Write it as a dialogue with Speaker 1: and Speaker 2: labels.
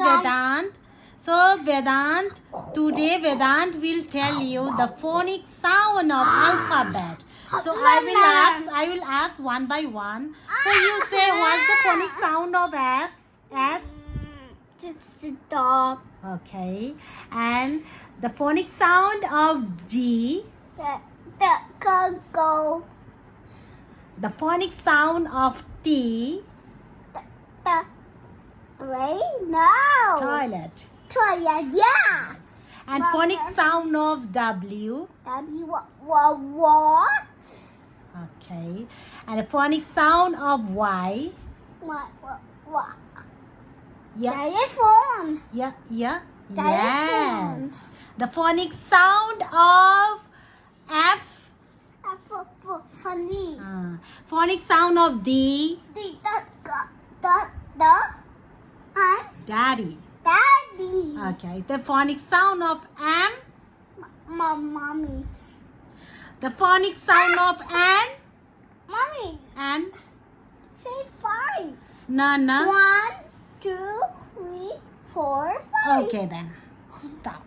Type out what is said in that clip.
Speaker 1: Vedant. So Vedant, today Vedant will tell you the phonic sound of alphabet. So I will ask one by one. So you say what's the phonic sound of S? S.
Speaker 2: Just stop.
Speaker 1: Okay. And the phonic sound of G.
Speaker 2: The go.
Speaker 1: The phonic sound of T.
Speaker 2: The brain. No.
Speaker 1: Toilet.
Speaker 2: Toilet. Yeah.
Speaker 1: And phonic sound of W.
Speaker 2: What?
Speaker 1: Okay. And the phonic sound of Y.
Speaker 2: What?
Speaker 1: Yeah.
Speaker 2: Telephone.
Speaker 1: Yeah.
Speaker 2: Telephone.
Speaker 1: Yes. The phonic sound of F.
Speaker 2: Funny.
Speaker 1: Phonic sound of D.
Speaker 2: The and
Speaker 1: Daddy.
Speaker 2: daddy.
Speaker 1: Okay. The phonic sound of M.
Speaker 2: Mommy.
Speaker 1: The phonic sound of N.
Speaker 2: Mommy.
Speaker 1: N.
Speaker 2: Say 5.
Speaker 1: No.
Speaker 2: 1, 2, 3, 4, 5.
Speaker 1: Okay then. Stop.